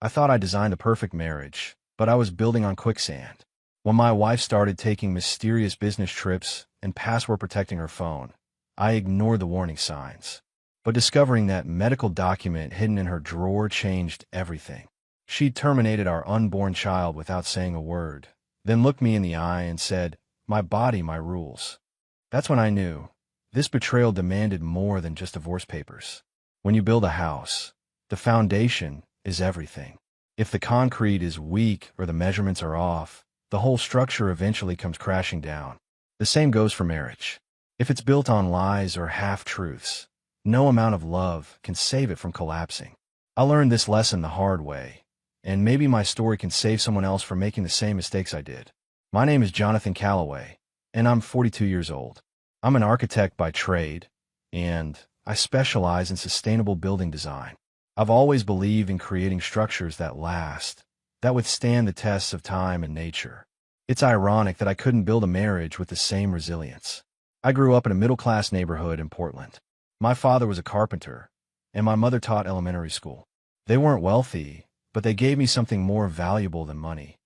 I thought I designed the perfect marriage, but I was building on quicksand. When my wife started taking mysterious business trips and password protecting her phone, I ignored the warning signs. But discovering that medical document hidden in her drawer changed everything. She terminated our unborn child without saying a word, then looked me in the eye and said, "My body, my rules." That's when I knew. This betrayal demanded more than just divorce papers. When you build a house, the foundation is everything. If the concrete is weak or the measurements are off, the whole structure eventually comes crashing down. The same goes for marriage. If it's built on lies or half-truths, no amount of love can save it from collapsing. I learned this lesson the hard way, and maybe my story can save someone else from making the same mistakes I did. My name is Jonathan Calloway, and I'm 42 years old. I'm an architect by trade, and I specialize in sustainable building design. I've always believed in creating structures that last, that withstand the tests of time and nature. It's ironic that I couldn't build a marriage with the same resilience. I grew up in a middle-class neighborhood in Portland. My father was a carpenter, and my mother taught elementary school. They weren't wealthy, but they gave me something more valuable than money.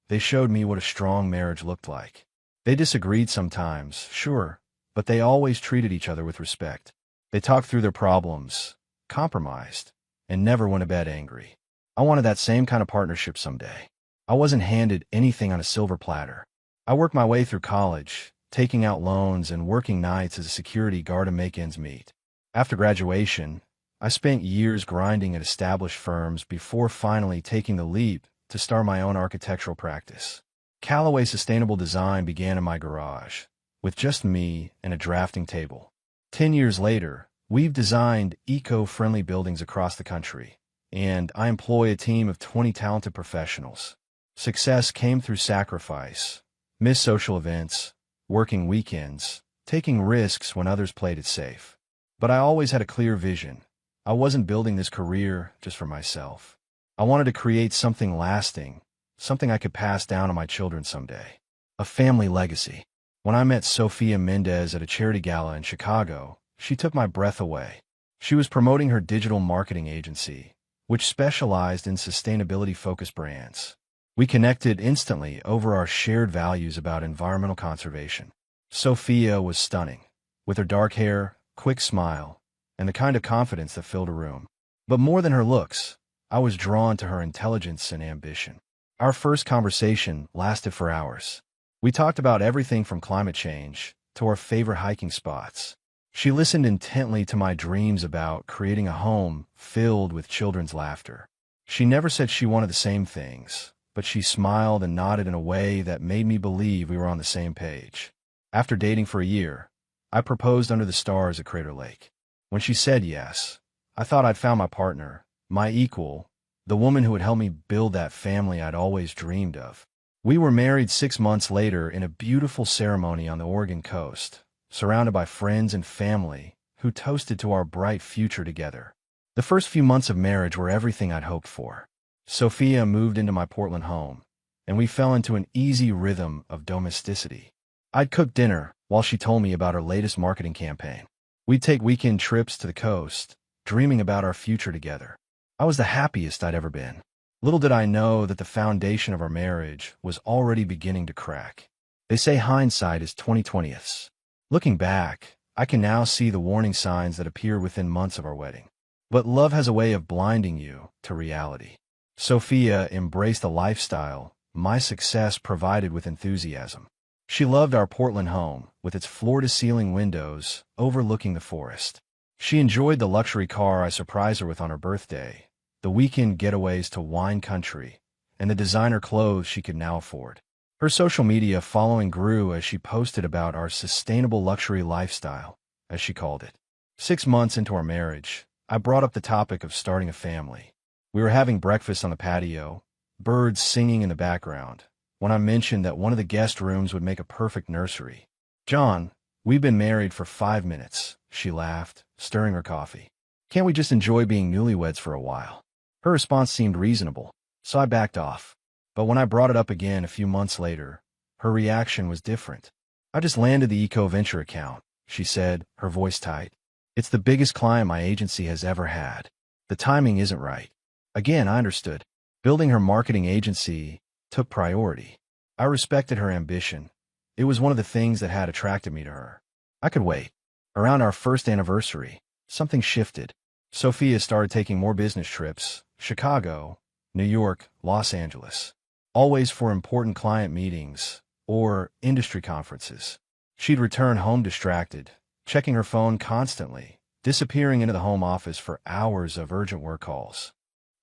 They showed me what a strong marriage looked like. They disagreed sometimes, sure, but they always treated each other with respect. They talked through their problems, compromised, and never went to bed angry. I wanted that same kind of partnership someday. I wasn't handed anything on a silver platter. I worked my way through college, taking out loans and working nights as a security guard to make ends meet. After graduation, I spent years grinding at established firms before finally taking the leap to start my own architectural practice. Calloway Sustainable Design began in my garage, with just me and a drafting table. 10 years later, we've designed eco-friendly buildings across the country, and I employ a team of 20 talented professionals. Success came through sacrifice, missed social events, working weekends, taking risks when others played it safe. But I always had a clear vision. I wasn't building this career just for myself. I wanted to create something lasting, something I could pass down to my children someday. A family legacy. When I met Sophia Mendez at a charity gala in Chicago, she took my breath away. She was promoting her digital marketing agency, which specialized in sustainability-focused brands. We connected instantly over our shared values about environmental conservation. Sophia was stunning, with her dark hair, quick smile, and the kind of confidence that filled a room. But more than her looks, I was drawn to her intelligence and ambition. Our first conversation lasted for hours. We talked about everything from climate change to our favorite hiking spots. She listened intently to my dreams about creating a home filled with children's laughter. She never said she wanted the same things, but she smiled and nodded in a way that made me believe we were on the same page. After dating for a year, I proposed under the stars at Crater Lake. When she said yes, I thought I'd found my partner, my equal, the woman who would help me build that family I'd always dreamed of. We were married 6 months later in a beautiful ceremony on the Oregon coast, surrounded by friends and family who toasted to our bright future together. The first few months of marriage were everything I'd hoped for. Sophia moved into my Portland home, and we fell into an easy rhythm of domesticity. I'd cook dinner while she told me about her latest marketing campaign. We'd take weekend trips to the coast, dreaming about our future together. I was the happiest I'd ever been. Little did I know that the foundation of our marriage was already beginning to crack. They say hindsight is 20/20. Looking back, I can now see the warning signs that appeared within months of our wedding. But love has a way of blinding you to reality. Sophia embraced a lifestyle my success provided with enthusiasm. She loved our Portland home, with its floor-to-ceiling windows overlooking the forest. She enjoyed the luxury car I surprised her with on her birthday, the weekend getaways to wine country, and the designer clothes she could now afford. Her social media following grew as she posted about our sustainable luxury lifestyle, as she called it. 6 months into our marriage, I brought up the topic of starting a family. We were having breakfast on the patio, birds singing in the background, when I mentioned that one of the guest rooms would make a perfect nursery. "John, we've been married for 5 minutes," she laughed, stirring her coffee. "Can't we just enjoy being newlyweds for a while?" Her response seemed reasonable, so I backed off. But when I brought it up again a few months later, her reaction was different. "I just landed the EcoVenture account," she said, her voice tight. "It's the biggest client my agency has ever had. The timing isn't right." Again, I understood. Building her marketing agency took priority. I respected her ambition. It was one of the things that had attracted me to her. I could wait. Around our first anniversary, something shifted. Sophia started taking more business trips, Chicago, New York, Los Angeles, always for important client meetings or industry conferences. She'd return home distracted, checking her phone constantly, disappearing into the home office for hours of urgent work calls.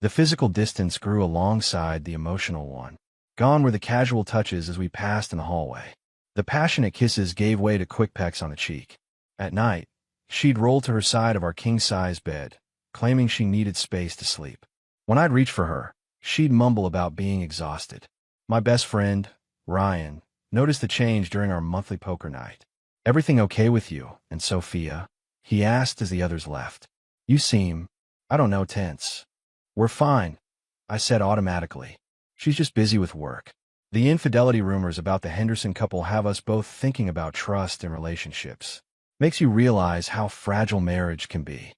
The physical distance grew alongside the emotional one. Gone were the casual touches as we passed in the hallway. The passionate kisses gave way to quick pecks on the cheek. At night, she'd roll to her side of our king-size bed, claiming she needed space to sleep. When I'd reach for her, she'd mumble about being exhausted. My best friend, Ryan, noticed the change during our monthly poker night. "Everything okay with you and Sophia?" he asked as the others left. "You seem, I don't know, tense." "We're fine," I said automatically. "She's just busy with work." The infidelity rumors about the Henderson couple have us both thinking about trust in relationships. Makes you realize how fragile marriage can be.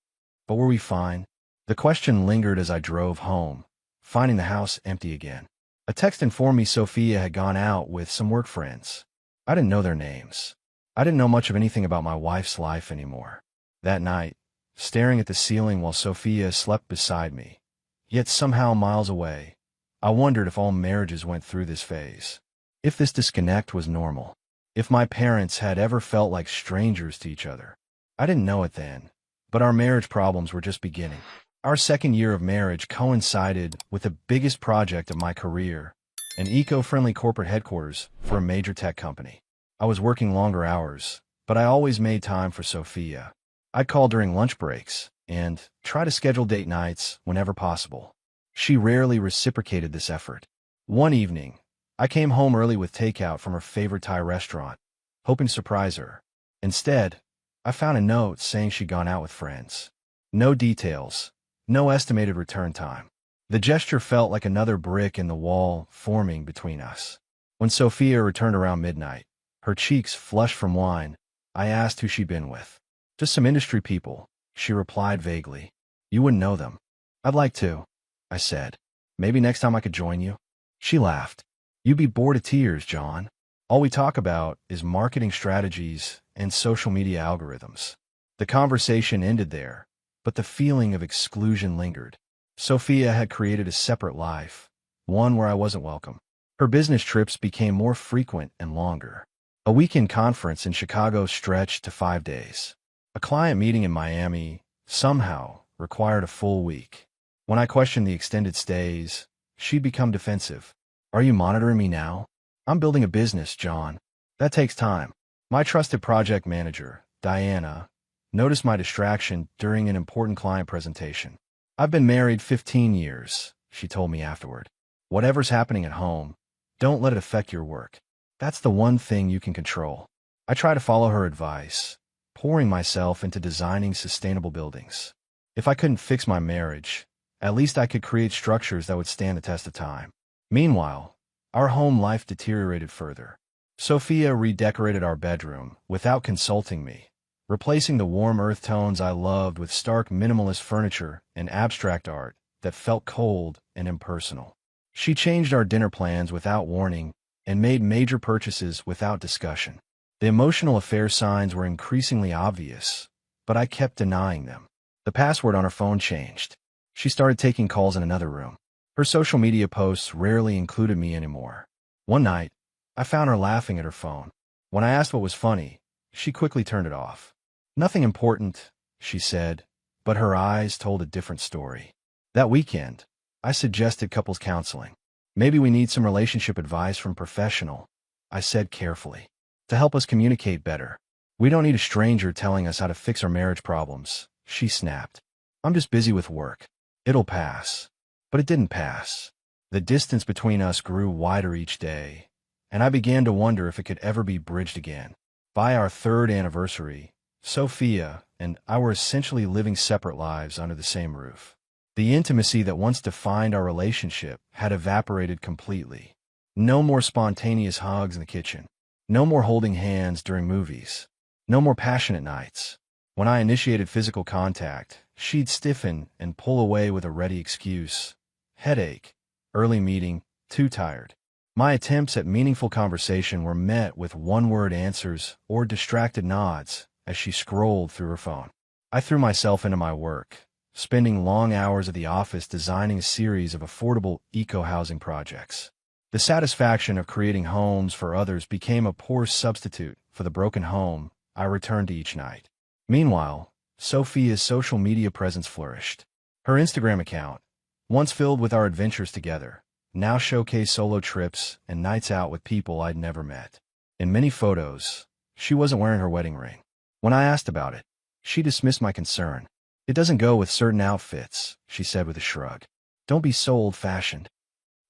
But were we fine? The question lingered as I drove home, finding the house empty again. A text informed me Sophia had gone out with some work friends. I didn't know their names. I didn't know much of anything about my wife's life anymore. That night, staring at the ceiling while Sophia slept beside me, yet somehow miles away, I wondered if all marriages went through this phase. If this disconnect was normal. If my parents had ever felt like strangers to each other. I didn't know it then, but our marriage problems were just beginning. Our second year of marriage coincided with the biggest project of my career, an eco-friendly corporate headquarters for a major tech company. I was working longer hours, but I always made time for Sophia. I'd call during lunch breaks and try to schedule date nights whenever possible. She rarely reciprocated this effort. One evening, I came home early with takeout from her favorite Thai restaurant, hoping to surprise her. Instead, I found a note saying she'd gone out with friends. No details, no estimated return time. The gesture felt like another brick in the wall forming between us. When Sophia returned around midnight, her cheeks flushed from wine, I asked who she'd been with. "Just some industry people," she replied vaguely. "You wouldn't know them." "I'd like to," I said. "Maybe next time I could join you." She laughed. "You'd be bored to tears, John. All we talk about is marketing strategies and social media algorithms." The conversation ended there, but the feeling of exclusion lingered. Sophia had created a separate life, one where I wasn't welcome. Her business trips became more frequent and longer. A weekend conference in Chicago stretched to 5 days. A client meeting in Miami somehow required a full week. When I questioned the extended stays, she'd become defensive. "Are you monitoring me now? I'm building a business, John. That takes time." My trusted project manager, Diana, noticed my distraction during an important client presentation. "I've been married 15 years, she told me afterward. "Whatever's happening at home, don't let it affect your work. That's the one thing you can control." I try to follow her advice, pouring myself into designing sustainable buildings. If I couldn't fix my marriage, at least I could create structures that would stand the test of time. Meanwhile, our home life deteriorated further. Sophia redecorated our bedroom without consulting me, replacing the warm earth tones I loved with stark minimalist furniture and abstract art that felt cold and impersonal. She changed our dinner plans without warning and made major purchases without discussion. The emotional affair signs were increasingly obvious, but I kept denying them. The password on her phone changed. She started taking calls in another room. Her social media posts rarely included me anymore. One night, I found her laughing at her phone. When I asked what was funny, she quickly turned it off. "Nothing important," she said, but her eyes told a different story. That weekend, I suggested couples counseling. "Maybe we need some relationship advice from a professional," I said carefully, "to help us communicate better. We don't need a stranger telling us how to fix our marriage problems," she snapped. "I'm just busy with work. It'll pass." But it didn't pass. The distance between us grew wider each day, and I began to wonder if it could ever be bridged again. By our third anniversary, Sophia and I were essentially living separate lives under the same roof. The intimacy that once defined our relationship had evaporated completely. No more spontaneous hugs in the kitchen. No more holding hands during movies. No more passionate nights. When I initiated physical contact, she'd stiffen and pull away with a ready excuse. "Headache," Early meeting, too tired. My attempts at meaningful conversation were met with one-word answers or distracted nods as she scrolled through her phone. I threw myself into my work, spending long hours at the office designing a series of affordable eco-housing projects. The satisfaction of creating homes for others became a poor substitute for the broken home I returned to each night. Meanwhile, Sophia's social media presence flourished. Her Instagram account, once filled with our adventures together, now showcased solo trips and nights out with people I'd never met. In many photos, she wasn't wearing her wedding ring. When I asked about it, she dismissed my concern. "It doesn't go with certain outfits," she said with a shrug. "Don't be so old-fashioned."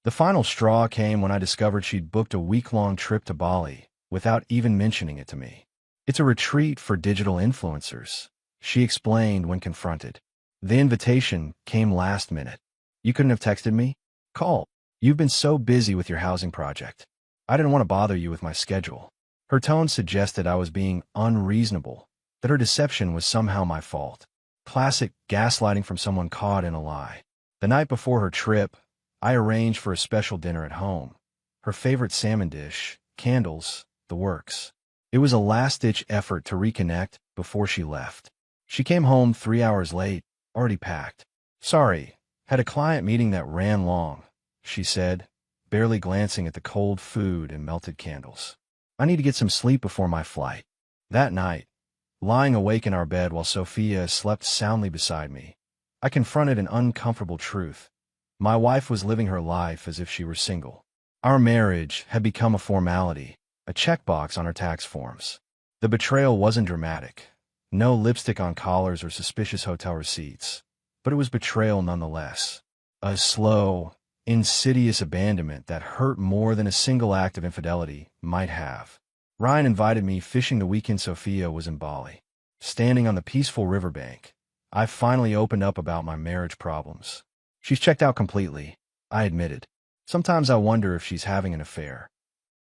The final straw came when I discovered she'd booked a week-long trip to Bali without even mentioning it to me. "It's a retreat for digital influencers," she explained when confronted. "The invitation came last minute. You couldn't have texted me? Call. You've been so busy with your housing project. I didn't want to bother you with my schedule." Her tone suggested I was being unreasonable, that her deception was somehow my fault. Classic gaslighting from someone caught in a lie. The night before her trip, I arranged for a special dinner at home. Her favorite salmon dish, candles, the works. It was a last-ditch effort to reconnect before she left. She came home 3 hours late, already packed. "Sorry, had a client meeting that ran long," she said, barely glancing at the cold food and melted candles. "I need to get some sleep before my flight." That night, lying awake in our bed while Sophia slept soundly beside me, I confronted an uncomfortable truth. My wife was living her life as if she were single. Our marriage had become a formality, a checkbox on her tax forms. The betrayal wasn't dramatic. No lipstick on collars or suspicious hotel receipts. But it was betrayal nonetheless. A slow, insidious abandonment that hurt more than a single act of infidelity might have. Ryan invited me fishing the weekend Sophia was in Bali. Standing on the peaceful riverbank, I finally opened up about my marriage problems. "She's checked out completely," I admitted. "Sometimes I wonder if she's having an affair."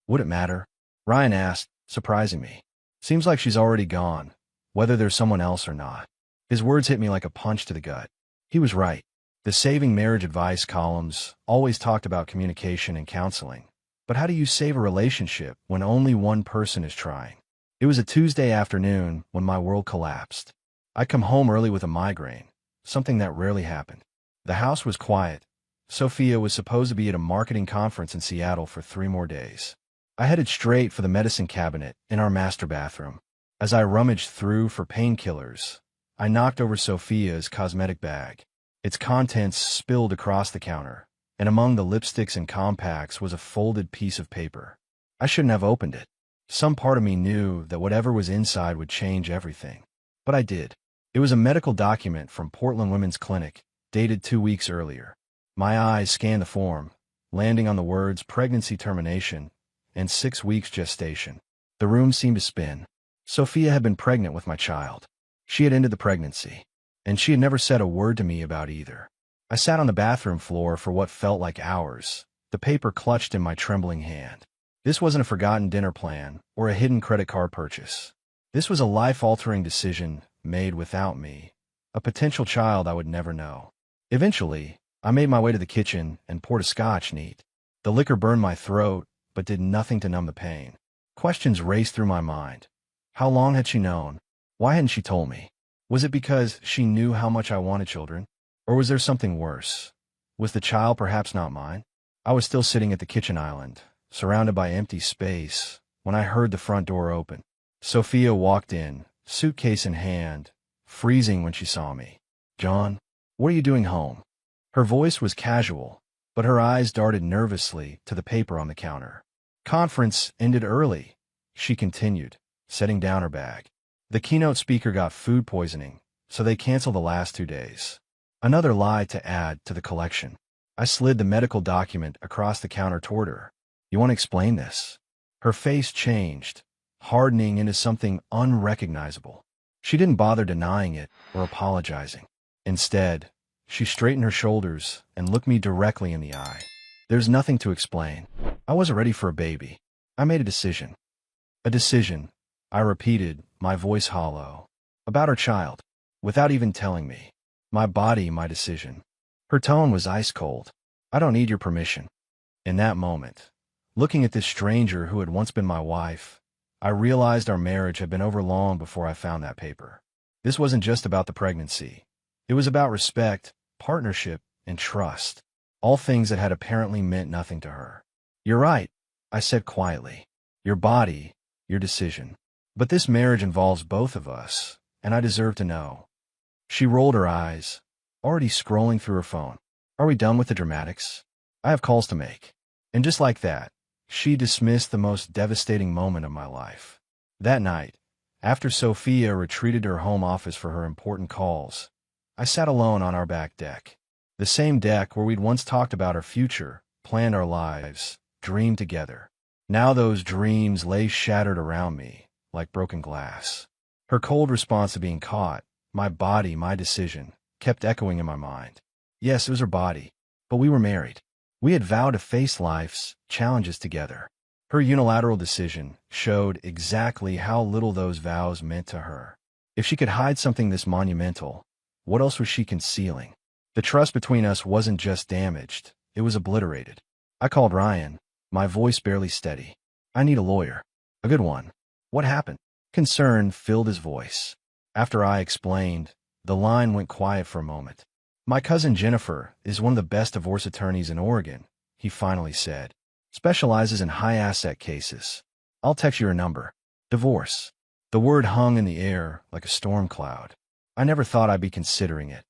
"Would it matter?" Ryan asked, surprising me. "Seems like she's already gone, whether there's someone else or not." His words hit me like a punch to the gut. He was right. The Saving Marriage Advice columns always talked about communication and counseling. But how do you save a relationship when only one person is trying? It was a Tuesday afternoon when my world collapsed. I'd come home early with a migraine, something that rarely happened. The house was quiet. Sophia was supposed to be at a marketing conference in Seattle for 3 more days. I headed straight for the medicine cabinet in our master bathroom. As I rummaged through for painkillers, I knocked over Sophia's cosmetic bag. Its contents spilled across the counter, and among the lipsticks and compacts was a folded piece of paper. I shouldn't have opened it. Some part of me knew that whatever was inside would change everything. But I did. It was a medical document from Portland Women's Clinic, dated 2 weeks earlier. My eyes scanned the form, landing on the words pregnancy termination and 6 weeks gestation. The room seemed to spin. Sophia had been pregnant with my child. She had ended the pregnancy, and she had never said a word to me about either. I sat on the bathroom floor for what felt like hours, the paper clutched in my trembling hand. This wasn't a forgotten dinner plan or a hidden credit card purchase. This was a life-altering decision made without me, a potential child I would never know. Eventually, I made my way to the kitchen and poured a scotch neat. The liquor burned my throat, but did nothing to numb the pain. Questions raced through my mind. How long had she known? Why hadn't she told me? Was it because she knew how much I wanted children? Or was there something worse? Was the child perhaps not mine? I was still sitting at the kitchen island, surrounded by empty space, when I heard the front door open. Sophia walked in, suitcase in hand, freezing when she saw me. "John, what are you doing home?" Her voice was casual, but her eyes darted nervously to the paper on the counter. "Conference ended early," she continued, setting down her bag. "The keynote speaker got food poisoning, so they canceled the last 2 days." Another lie to add to the collection. I slid the medical document across the counter toward her. "You want to explain this?" Her face changed, hardening into something unrecognizable. She didn't bother denying it or apologizing. Instead, she straightened her shoulders and looked me directly in the eye. "There's nothing to explain. I wasn't ready for a baby. I made a decision." "A decision," I repeated, my voice hollow. "About her child, without even telling me. My body, my decision." Her tone was ice cold. I don't need your permission. In that moment, looking at this stranger who had once been my wife, I realized our marriage had been over long before I found that paper. This wasn't just about the pregnancy. It was about respect, partnership, and trust, all things that had apparently meant nothing to her. You're right, I said quietly. Your body, your decision. But this marriage involves both of us, and I deserve to know. She rolled her eyes, already scrolling through her phone. Are we done with the dramatics? I have calls to make. And just like that, she dismissed the most devastating moment of my life. That night, after Sophia retreated to her home office for her important calls, I sat alone on our back deck. The same deck where we'd once talked about our future, planned our lives, dreamed together. Now those dreams lay shattered around me, like broken glass. Her cold response to being caught, my body, my decision, kept echoing in my mind. Yes, it was her body, but we were married. We had vowed to face life's challenges together. Her unilateral decision showed exactly how little those vows meant to her. If she could hide something this monumental, what else was she concealing? The trust between us wasn't just damaged, it was obliterated. I called Ryan, my voice barely steady. I need a lawyer. A good one. What happened? Concern filled his voice. After I explained, the line went quiet for a moment. My cousin Jennifer is one of the best divorce attorneys in Oregon, he finally said. Specializes in high-asset cases. I'll text you her number. Divorce. The word hung in the air like a storm cloud. I never thought I'd be considering it,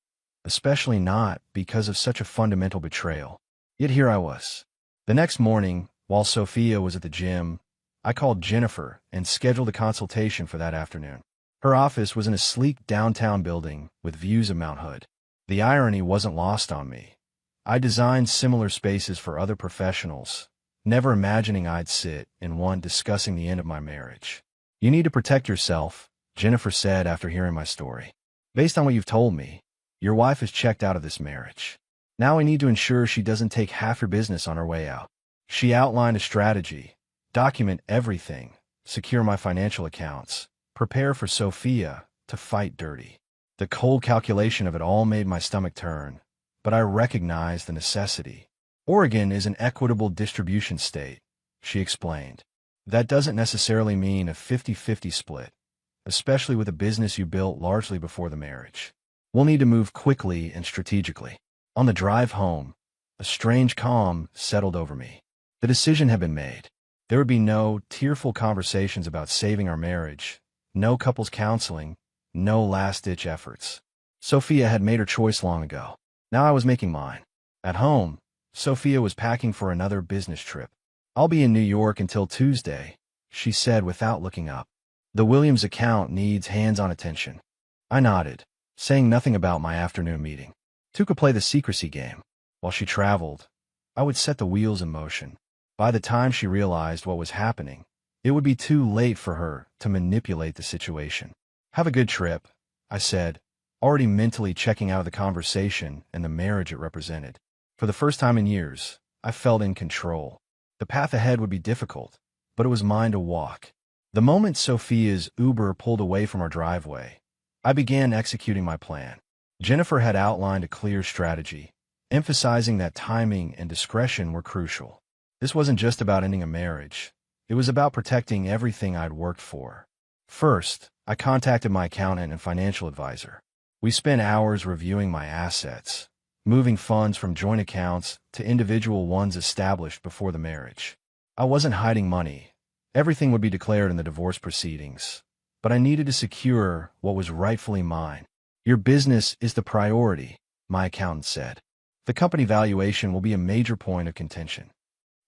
especially not because of such a fundamental betrayal. Yet here I was. The next morning, while Sophia was at the gym, I called Jennifer and scheduled a consultation for that afternoon. Her office was in a sleek downtown building with views of Mount Hood. The irony wasn't lost on me. I designed similar spaces for other professionals, never imagining I'd sit in one discussing the end of my marriage. You need to protect yourself, Jennifer said after hearing my story. Based on what you've told me, your wife has checked out of this marriage. Now we need to ensure she doesn't take half your business on her way out. She outlined a strategy: document everything, secure my financial accounts, prepare for Sophia to fight dirty. The cold calculation of it all made my stomach turn, but I recognized the necessity. Oregon is an equitable distribution state, she explained. That doesn't necessarily mean a 50-50 split, especially with a business you built largely before the marriage. We'll need to move quickly and strategically. On the drive home, a strange calm settled over me. The decision had been made. There would be no tearful conversations about saving our marriage, no couples counseling, no last-ditch efforts. Sophia had made her choice long ago. Now I was making mine. At home, Sophia was packing for another business trip. I'll be in New York until Tuesday, she said without looking up. The Williams account needs hands-on attention. I nodded, saying nothing about my afternoon meeting. Two could play the secrecy game. While she traveled, I would set the wheels in motion. By the time she realized what was happening, it would be too late for her to manipulate the situation. Have a good trip, I said, already mentally checking out of the conversation and the marriage it represented. For the first time in years, I felt in control. The path ahead would be difficult, but it was mine to walk. The moment Sophia's Uber pulled away from our driveway, I began executing my plan. Jennifer had outlined a clear strategy, emphasizing that timing and discretion were crucial. This wasn't just about ending a marriage. It was about protecting everything I'd worked for. First, I contacted my accountant and financial advisor. We spent hours reviewing my assets, moving funds from joint accounts to individual ones established before the marriage. I wasn't hiding money. Everything would be declared in the divorce proceedings. But I needed to secure what was rightfully mine. Your business is the priority, my accountant said. The company valuation will be a major point of contention.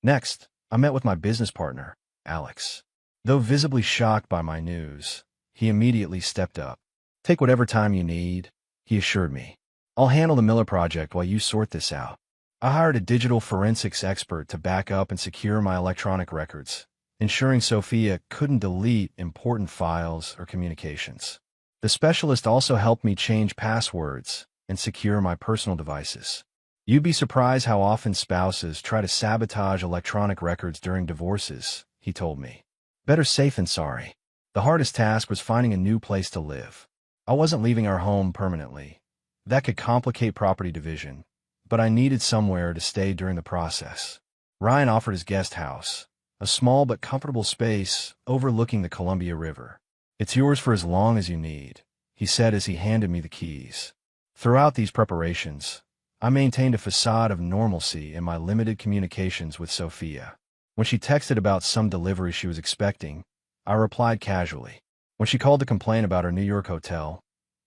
Next, I met with my business partner, Alex. Though visibly shocked by my news, he immediately stepped up. Take whatever time you need, he assured me. I'll handle the Miller project while you sort this out. I hired a digital forensics expert to back up and secure my electronic records, ensuring Sophia couldn't delete important files or communications. The specialist also helped me change passwords and secure my personal devices. You'd be surprised how often spouses try to sabotage electronic records during divorces, he told me. Better safe than sorry. The hardest task was finding a new place to live. I wasn't leaving our home permanently. That could complicate property division, but I needed somewhere to stay during the process. Ryan offered his guest house, a small but comfortable space overlooking the Columbia River. "It's yours for as long as you need," he said as he handed me the keys. Throughout these preparations, I maintained a facade of normalcy in my limited communications with Sophia. When she texted about some delivery she was expecting, I replied casually. When she called to complain about her New York hotel,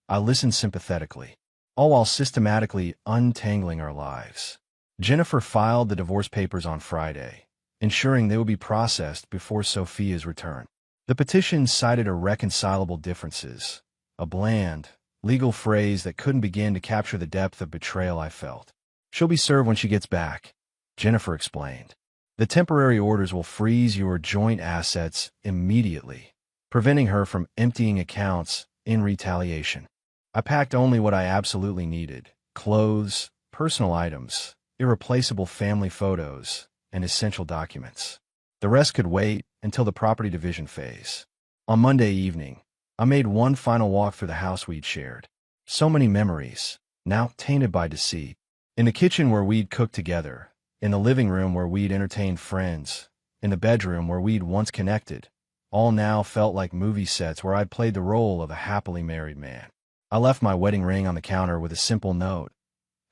I listened sympathetically, all while systematically untangling our lives. Jennifer filed the divorce papers on Friday, ensuring they would be processed before Sophia's return. The petition cited irreconcilable differences, a bland, legal phrase that couldn't begin to capture the depth of betrayal I felt. "She'll be served when she gets back," Jennifer explained. "The temporary orders will freeze your joint assets immediately, preventing her from emptying accounts in retaliation." I packed only what I absolutely needed: clothes, personal items, irreplaceable family photos, and essential documents. The rest could wait until the property division phase. On Monday evening, I made one final walk through the house we'd shared. So many memories, now tainted by deceit. In the kitchen where we'd cooked together, in the living room where we'd entertained friends, in the bedroom where we'd once connected, all now felt like movie sets where I'd played the role of a happily married man. I left my wedding ring on the counter with a simple note: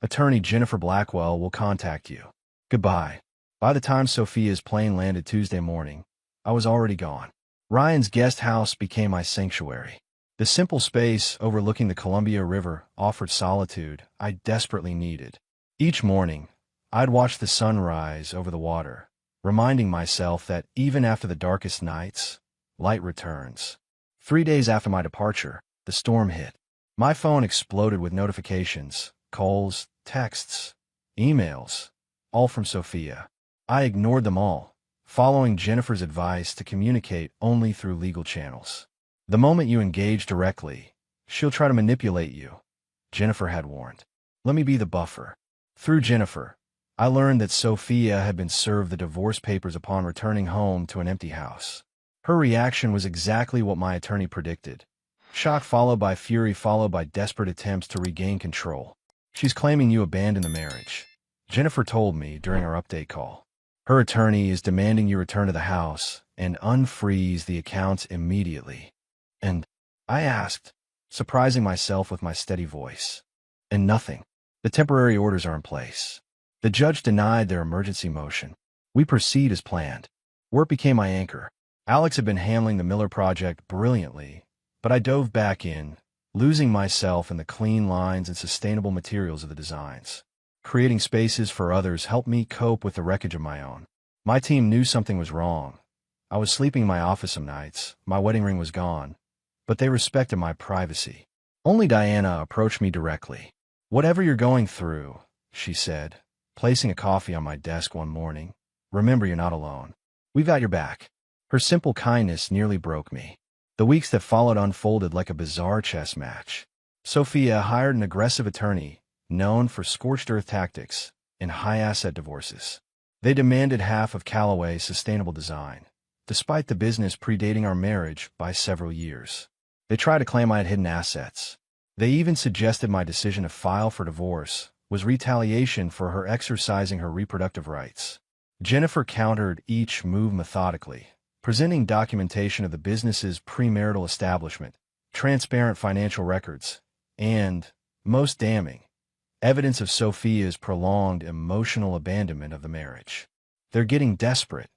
"Attorney Jennifer Blackwell will contact you. Goodbye." By the time Sophia's plane landed Tuesday morning, I was already gone. Ryan's guest house became my sanctuary. The simple space overlooking the Columbia River offered solitude I desperately needed. Each morning, I'd watch the sun rise over the water, reminding myself that even after the darkest nights, light returns. 3 days after my departure, the storm hit. My phone exploded with notifications, calls, texts, emails, all from Sophia. I ignored them all, following Jennifer's advice to communicate only through legal channels. "The moment you engage directly, she'll try to manipulate you," Jennifer had warned. "Let me be the buffer." Through Jennifer, I learned that Sophia had been served the divorce papers upon returning home to an empty house. Her reaction was exactly what my attorney predicted: shock followed by fury followed by desperate attempts to regain control. "She's claiming you abandoned the marriage," Jennifer told me during our update call. "Her attorney is demanding you return to the house and unfreeze the accounts immediately." "And?" I asked, surprising myself with my steady voice. "And nothing. The temporary orders are in place. The judge denied their emergency motion. We proceed as planned." Work became my anchor. Alex had been handling the Miller project brilliantly, but I dove back in, losing myself in the clean lines and sustainable materials of the designs. Creating spaces for others helped me cope with the wreckage of my own. My team knew something was wrong. I was sleeping in my office some nights, my wedding ring was gone, but they respected my privacy. Only Diana approached me directly. "Whatever you're going through," she said, placing a coffee on my desk one morning, "remember you're not alone. We've got your back." Her simple kindness nearly broke me. The weeks that followed unfolded like a bizarre chess match. Sophia hired an aggressive attorney, known for scorched-earth tactics, in high-asset divorces. They demanded half of Callaway's sustainable design, despite the business predating our marriage by several years. They tried to claim I had hidden assets. They even suggested my decision to file for divorce was retaliation for her exercising her reproductive rights. Jennifer countered each move methodically, presenting documentation of the business's premarital establishment, transparent financial records, and, most damning, evidence of Sophia's prolonged emotional abandonment of the marriage. "They're getting desperate,"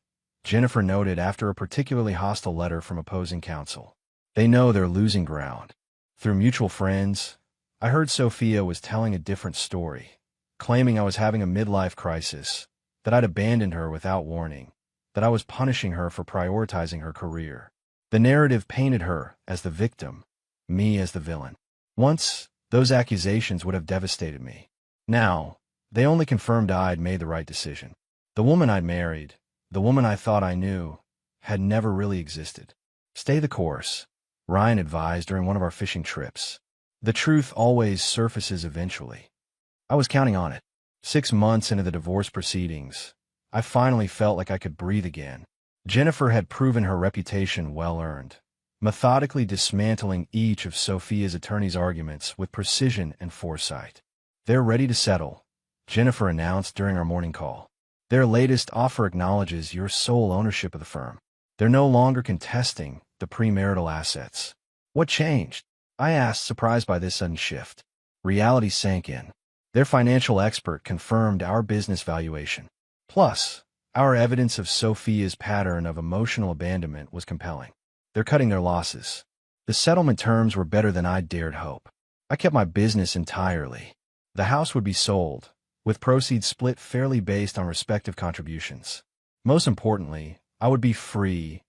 Jennifer noted after a particularly hostile letter from opposing counsel. "They know they're losing ground." Through mutual friends, I heard Sophia was telling a different story, claiming I was having a midlife crisis, that I'd abandoned her without warning, that I was punishing her for prioritizing her career. The narrative painted her as the victim, me as the villain. Once, those accusations would have devastated me. Now, they only confirmed I'd made the right decision. The woman I'd married, the woman I thought I knew, had never really existed. "Stay the course," Ryan advised during one of our fishing trips. "The truth always surfaces eventually." I was counting on it. 6 months into the divorce proceedings, I finally felt like I could breathe again. Jennifer had proven her reputation well-earned, methodically dismantling each of Sophia's attorney's arguments with precision and foresight. "They're ready to settle," Jennifer announced during our morning call. Their latest offer acknowledges your sole ownership of the firm. They're no longer contesting the premarital assets. What changed? I asked, surprised by this sudden shift. Reality sank in. Their financial expert confirmed our business valuation. Plus, our evidence of Sophia's pattern of emotional abandonment was compelling. They're cutting their losses. The settlement terms were better than I dared hope. I kept my business entirely. The house would be sold, with proceeds split fairly based on respective contributions. Most importantly, I would be free,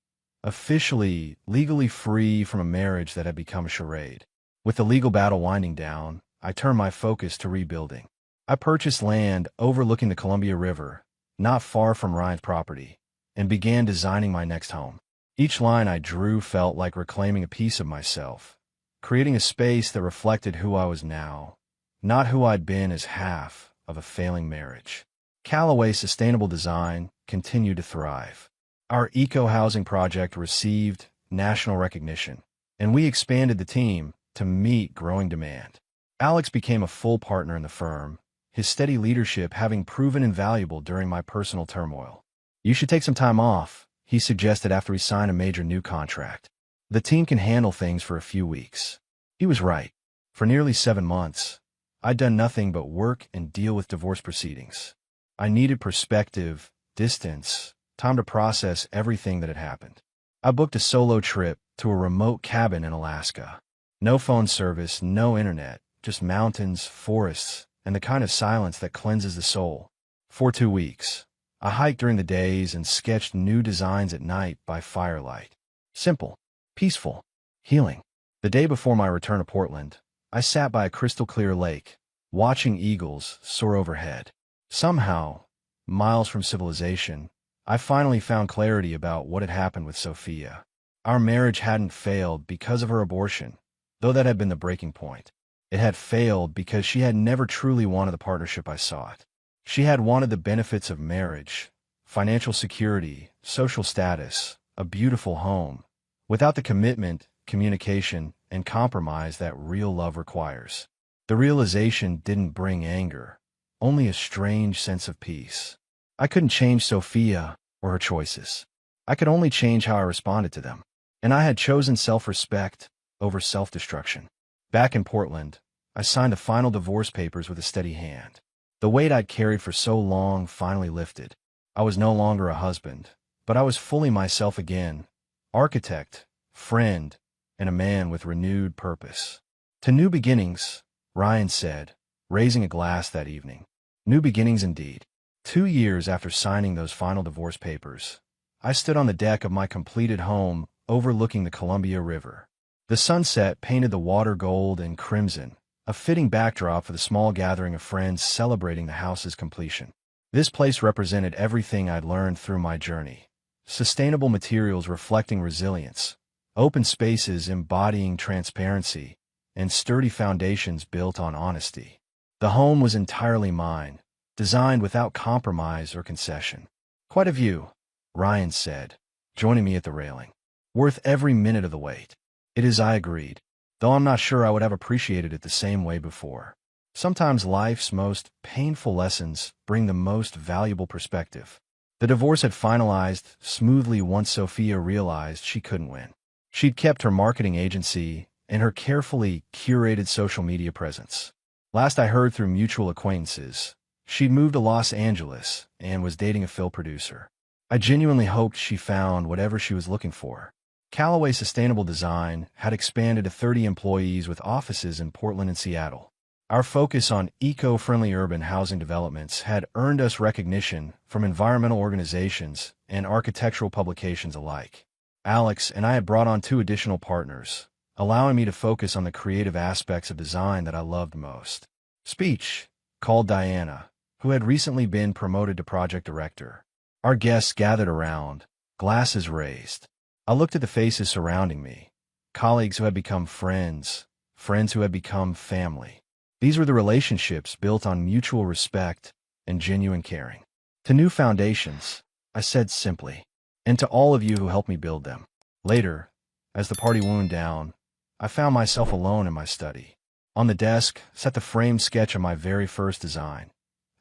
officially, legally free from a marriage that had become a charade. With the legal battle winding down, I turned my focus to rebuilding. I purchased land overlooking the Columbia River, not far from Ryan's property, and began designing my next home. Each line I drew felt like reclaiming a piece of myself, creating a space that reflected who I was now, not who I'd been as half of a failing marriage. Callaway Sustainable Design continued to thrive. Our eco-housing project received national recognition, and we expanded the team to meet growing demand. Alex became a full partner in the firm, his steady leadership having proven invaluable during my personal turmoil. You should take some time off, he suggested after we signed a major new contract. The team can handle things for a few weeks. He was right. For nearly 7 months, I'd done nothing but work and deal with divorce proceedings. I needed perspective, distance, time to process everything that had happened. I booked a solo trip to a remote cabin in Alaska. No phone service, no internet, just mountains, forests, and the kind of silence that cleanses the soul. For 2 weeks, I hiked during the days and sketched new designs at night by firelight. Simple, peaceful, healing. The day before my return to Portland, I sat by a crystal-clear lake, watching eagles soar overhead. Somehow, miles from civilization, I finally found clarity about what had happened with Sophia. Our marriage hadn't failed because of her abortion, though that had been the breaking point. It had failed because she had never truly wanted the partnership I sought. She had wanted the benefits of marriage, financial security, social status, a beautiful home, without the commitment, communication, and compromise that real love requires. The realization didn't bring anger, only a strange sense of peace. I couldn't change Sophia or her choices. I could only change how I responded to them. And I had chosen self-respect over self-destruction. Back in Portland, I signed the final divorce papers with a steady hand. The weight I'd carried for so long finally lifted. I was no longer a husband, but I was fully myself again, architect, friend, and a man with renewed purpose. To new beginnings, Ryan said, raising a glass that evening. New beginnings indeed. 2 years after signing those final divorce papers, I stood on the deck of my completed home overlooking the Columbia River. The sunset painted the water gold and crimson, a fitting backdrop for the small gathering of friends celebrating the house's completion. This place represented everything I'd learned through my journey. Sustainable materials reflecting resilience, open spaces embodying transparency, and sturdy foundations built on honesty. The home was entirely mine, designed without compromise or concession. Quite a view, Ryan said, joining me at the railing. Worth every minute of the wait. It is, I agreed, though I'm not sure I would have appreciated it the same way before. Sometimes life's most painful lessons bring the most valuable perspective. The divorce had finalized smoothly once Sophia realized she couldn't win. She'd kept her marketing agency and her carefully curated social media presence. Last I heard through mutual acquaintances, she'd moved to Los Angeles and was dating a film producer. I genuinely hoped she found whatever she was looking for. Callaway Sustainable Design had expanded to 30 employees with offices in Portland and Seattle. Our focus on eco-friendly urban housing developments had earned us recognition from environmental organizations and architectural publications alike. Alex and I had brought on 2 additional partners, allowing me to focus on the creative aspects of design that I loved most. Speech, called Diana, who had recently been promoted to project director. Our guests gathered around, glasses raised. I looked at the faces surrounding me, colleagues who had become friends, friends who had become family. These were the relationships built on mutual respect and genuine caring. To new foundations, I said simply, and to all of you who helped me build them. Later, as the party wound down, I found myself alone in my study. On the desk sat the framed sketch of my very first design,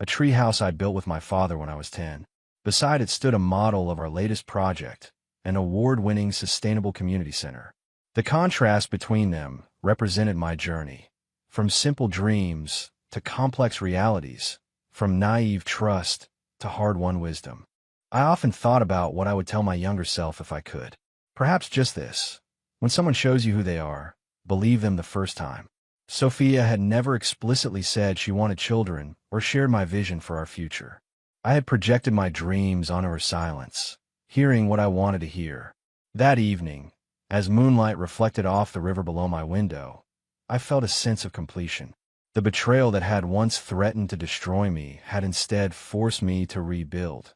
a tree house I built with my father when I was 10. Beside it stood a model of our latest project, an award-winning sustainable community center. The contrast between them represented my journey, from simple dreams to complex realities, from naive trust to hard-won wisdom. I often thought about what I would tell my younger self if I could. Perhaps just this: when someone shows you who they are, believe them the first time. Sophia had never explicitly said she wanted children or shared my vision for our future. I had projected my dreams onto her silence, hearing what I wanted to hear. That evening, as moonlight reflected off the river below my window, I felt a sense of completion. The betrayal that had once threatened to destroy me had instead forced me to rebuild.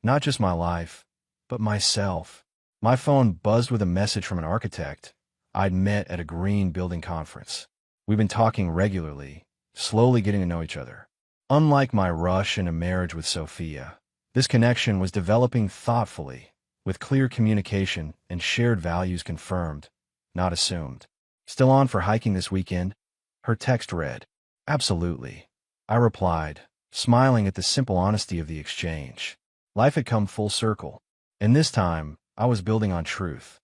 Not just my life, but myself. My phone buzzed with a message from an architect I'd met at a green building conference. We've been talking regularly, slowly getting to know each other. Unlike my rush into marriage with Sophia, this connection was developing thoughtfully, with clear communication and shared values confirmed, not assumed. Still on for hiking this weekend? Her text read. Absolutely. I replied, smiling at the simple honesty of the exchange. Life had come full circle, and this time I was building on truth.